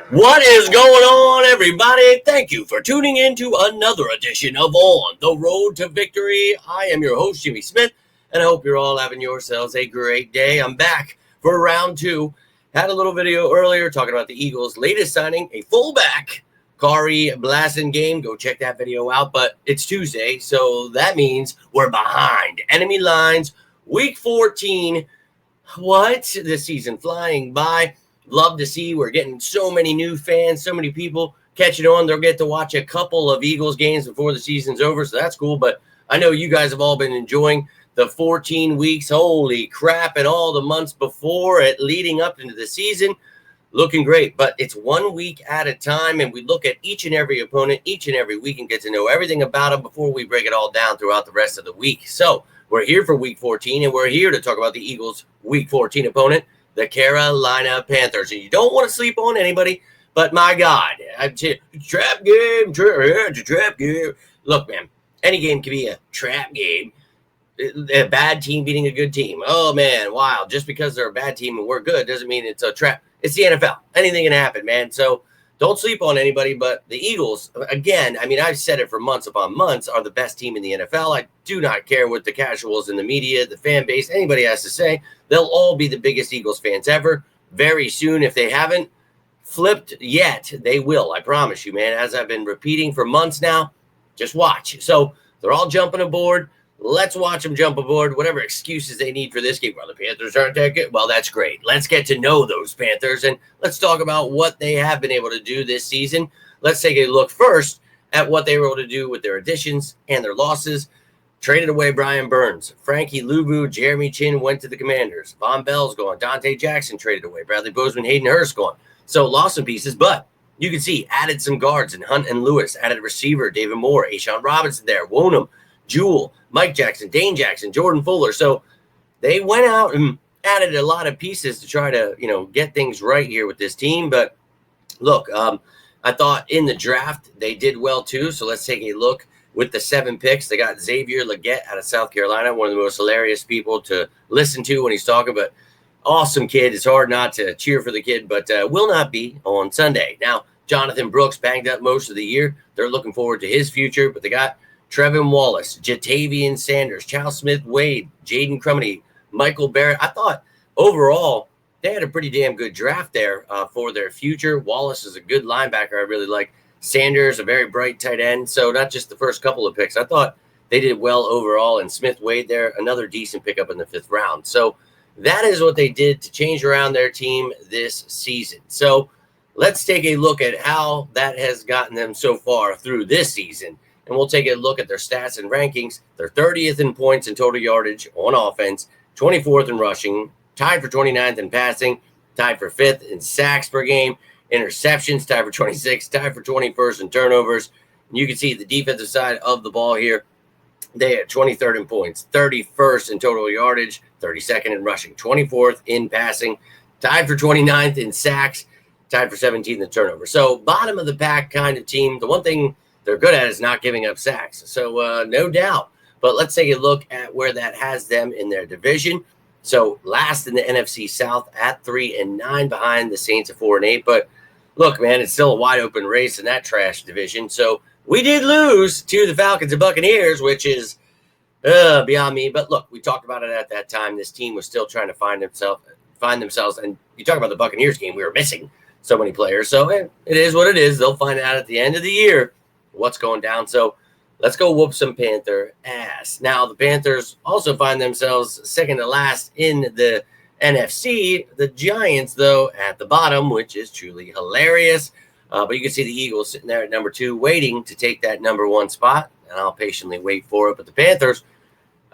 What is going on, everybody? Thank you for tuning in to another edition of On the Road to Victory. I am your host, Jimmy Smith, and I hope you're all having yourselves a great day. I'm back for round two. Had a little video earlier talking about the Eagles' latest signing, a fullback, Kari Blasingame. Go check that video out, but it's Tuesday, so that means we're behind enemy lines. Week 14. What? This season flying by. Love to see we're getting so many new fans, so many people catching on. They'll get to watch a couple of Eagles games before the season's over, so that's cool. But I know you guys have all been enjoying the 14 weeks. Holy crap, and all the months before it leading up into the season. Looking great, but it's 1 week at a time, and we look at each and every opponent each and every week and get to know everything about them before we break it all down throughout the rest of the week. So we're here for week 14, and we're here to talk about the Eagles' week 14 opponent, the Carolina Panthers. And you don't want to sleep on anybody, but my God, trap game, trap game. Look, man, any game can be a trap game. A bad team beating a good team. Oh, man, wow. Just because they're a bad team and we're good doesn't mean it's a trap. It's the NFL. Anything can happen, man. So don't sleep on anybody. But the Eagles, again, I mean, I've said it for months upon months, are the best team in the NFL. I do not care what the casuals in the media, the fan base, anybody has to say. They'll all be the biggest Eagles fans ever. Very soon, if they haven't flipped yet, they will. I promise you, man. As I've been repeating for months now, just watch. So they're all jumping aboard. Let's watch them jump aboard, whatever excuses they need for this game. Well, the Panthers aren't that good. Well, that's great. Let's get to know those Panthers, and let's talk about what they have been able to do this season. Let's take a look first at what they were able to do with their additions and their losses. Traded away Brian Burns. Frankie Luvu, Jeremy Chin went to the Commanders. Von Bell's gone. Dante Jackson traded away. Bradley Bozeman, Hayden Hurst gone. So lost some pieces, but you can see added some guards in Hunt and Lewis. Added a receiver, David Moore. Ashawn Robinson there. Wonham, Jewell, Mike Jackson, Dane Jackson, Jordan Fuller. So they went out and added a lot of pieces to try to, get things right here with this team. But look, I thought in the draft they did well too. So let's take a look with the 7 picks. They got Xavier Legette out of South Carolina, one of the most hilarious people to listen to when he's talking, but awesome kid. It's hard not to cheer for the kid, but will not be on Sunday. Now, Jonathan Brooks banged up most of the year. They're looking forward to his future, but they got Trevin Wallace, Jatavian Sanders, Charles Smith-Wade, Jaden Crumedy, Michael Barrett. I thought overall they had a pretty damn good draft there for their future. Wallace is a good linebacker I really like. Sanders, a very bright tight end. So not just the first couple of picks. I thought they did well overall. And Smith-Wade there, another decent pickup in the 5th round. So that is what they did to change around their team this season. So let's take a look at how that has gotten them so far through this season. And we'll take a look at their stats and rankings. They're 30th in points and total yardage on offense, 24th in rushing, tied for 29th in passing, tied for 5th in sacks per game, interceptions, tied for 26th, tied for 21st in turnovers. And you can see the defensive side of the ball here. They are 23rd in points, 31st in total yardage, 32nd in rushing, 24th in passing, tied for 29th in sacks, tied for 17th in turnovers. So bottom of the pack kind of team. The one thing they're good at is not giving up sacks. So no doubt. But let's take a look at where that has them in their division. So last in the NFC South at 3-9, behind the Saints at 4-8. But look, man, it's still a wide open race in that trash division. So we did lose to the Falcons and Buccaneers, which is beyond me. But look, we talked about it at that time. This team was still trying to find themselves. And you talk about the Buccaneers game, we were missing so many players. So it is what it is. They'll find out at the end of the year what's going down. So let's go whoop some Panther ass. Now, the Panthers also find themselves second to last in the NFC. The Giants, though, at the bottom, which is truly hilarious. But you can see the Eagles sitting there at number 2, waiting to take that number 1 spot. And I'll patiently wait for it. But the Panthers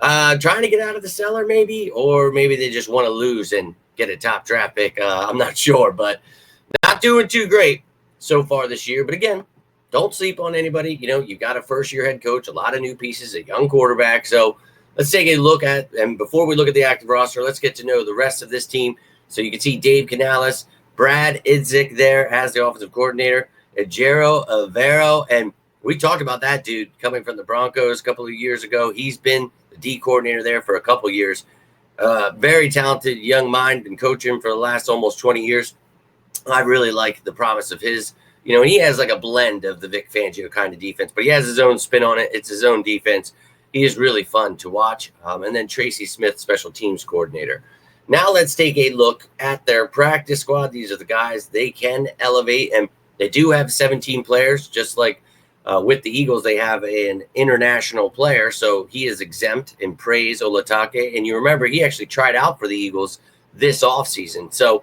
trying to get out of the cellar, maybe, or maybe they just want to lose and get a top draft pick. I'm not sure, but not doing too great so far this year. But again, don't sleep on anybody. You've got a first-year head coach, a lot of new pieces, a young quarterback. So let's take a look at, and before we look at the active roster, let's get to know the rest of this team. So you can see Dave Canales, Brad Idzik there as the offensive coordinator, Ejiro Avero, and we talked about that dude coming from the Broncos a couple of years ago. He's been the D coordinator there for a couple of years. Very talented young mind, been coaching for the last almost 20 years. I really like the promise of his. He has like a blend of the Vic Fangio kind of defense, but he has his own spin on it. It's his own defense. He is really fun to watch. And then Tracy Smith, special teams coordinator. Now let's take a look at their practice squad. These are the guys they can elevate, and they do have 17 players, just like with the Eagles, they have an international player, so he is exempt in Praise Olatake. And you remember, he actually tried out for the Eagles this offseason. So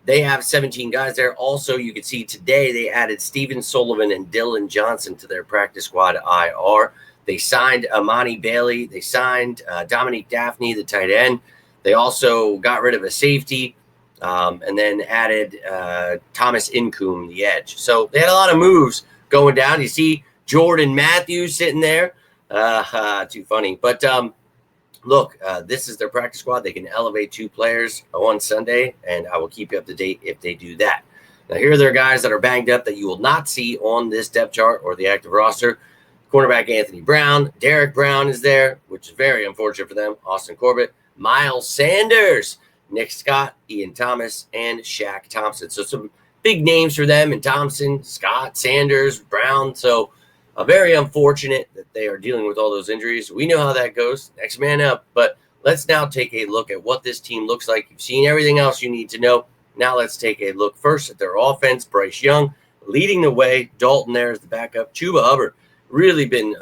they have 17 guys there. Also, you can see today they added Steven Sullivan and Dylan Johnson to their practice squad IR. They signed Amani Bailey. They signed Dominique Daphne, the tight end. They also got rid of a safety and then added Thomas Incoom, the edge. So they had a lot of moves going down. You see Jordan Matthews sitting there. Too funny. But look, this is their practice squad. They can elevate 2 players on Sunday, and I will keep you up to date if they do that. Now, here are their guys that are banged up that you will not see on this depth chart or the active roster. Cornerback Anthony Brown. Derek Brown is there, which is very unfortunate for them. Austin Corbett. Miles Sanders. Nick Scott. Ian Thomas. And Shaq Thompson. So some big names for them, and Thompson, Scott, Sanders, Brown. So very unfortunate that they are dealing with all those injuries. We know how that goes. Next man up. But let's now take a look at what this team looks like. You've seen everything else you need to know. Now let's take a look first at their offense. Bryce Young leading the way. Dalton there is the backup. Chuba Hubbard really been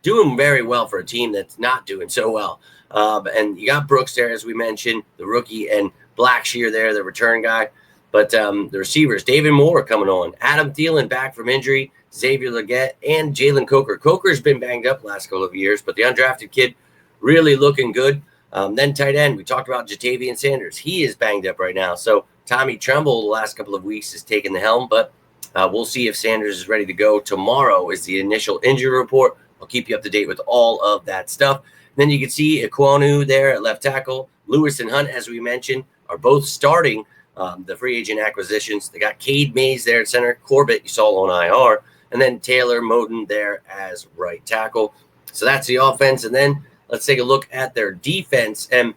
doing very well for a team that's not doing so well. And you got Brooks there, as we mentioned, the rookie, and Blackshear there, the return guy. But the receivers, David Moore coming on, Adam Thielen back from injury, Xavier Legette, and Jalen Coker. Coker's been banged up last couple of years, but the undrafted kid really looking good. Then tight end, we talked about Jatavian Sanders. He is banged up right now. So Tommy Tremble the last couple of weeks has taken the helm, but we'll see if Sanders is ready to go. Tomorrow is the initial injury report. I'll keep you up to date with all of that stuff. And then you can see Ikwonu there at left tackle. Lewis and Hunt, as we mentioned, are both starting the free agent acquisitions. They got Cade Mays there at center. Corbett, you saw on IR. And then Taylor Moden there as right tackle. So that's the offense. And then let's take a look at their defense. And,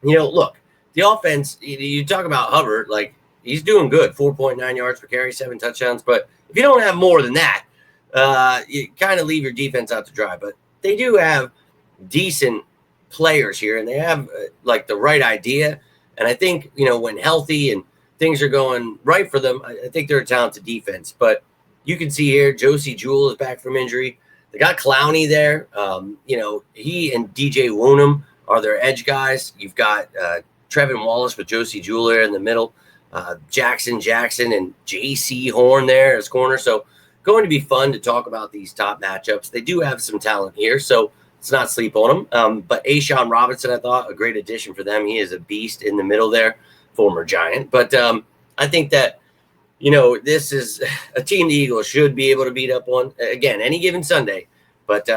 look, the offense, you talk about Hubbard, like, he's doing good. 4.9 yards per carry, 7 touchdowns. But if you don't have more than that, you kind of leave your defense out to dry. But they do have decent players here, and they have, the right idea. And I think, when healthy and things are going right for them, I think they're a talented defense. But you can see here, Josie Jewell is back from injury. They got Clowney there. He and DJ Woonham are their edge guys. You've got Trevin Wallace with Josie Jewell there in the middle. Jackson and J.C. Horn there as corner. So going to be fun to talk about these top matchups. They do have some talent here, so let's not sleep on them. But Ashawn Robinson, I thought, a great addition for them. He is a beast in the middle there, former Giant. But I think that, this is a team the Eagles should be able to beat up on, again, any given Sunday. But,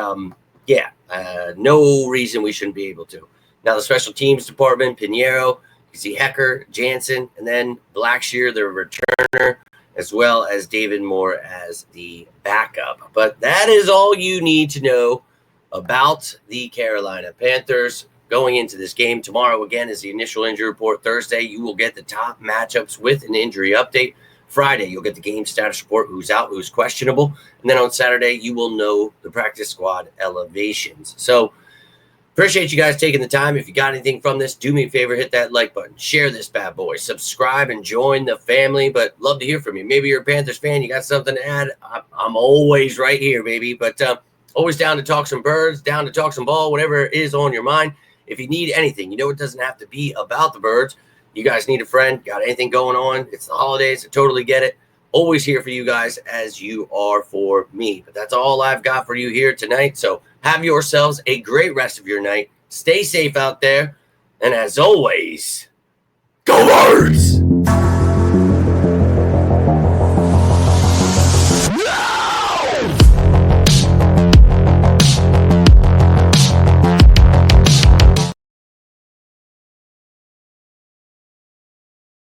no reason we shouldn't be able to. Now, the special teams department, Pinheiro, you can see Hecker, Jansen, and then Blackshear, the returner, as well as David Moore as the backup. But that is all you need to know about the Carolina Panthers going into this game. Tomorrow, again, is the initial injury report. Thursday, you will get the top matchups with an injury update. Friday, you'll get the game status report, who's out, who's questionable. And then on Saturday, you will know the practice squad elevations. So appreciate you guys taking the time. If you got anything from this, do me a favor, hit that like button, share this bad boy, subscribe, and join the family. But love to hear from you. Maybe you're a Panthers fan, you got something to add. I'm always right here, baby. But always down to talk some birds, down to talk some ball, whatever is on your mind. If you need anything, it doesn't have to be about the birds. You guys need a friend, got anything going on? It's the holidays. I totally get it. Always here for you guys as you are for me. But that's all I've got for you here tonight. So have yourselves a great rest of your night. Stay safe out there. And as always, go Birds!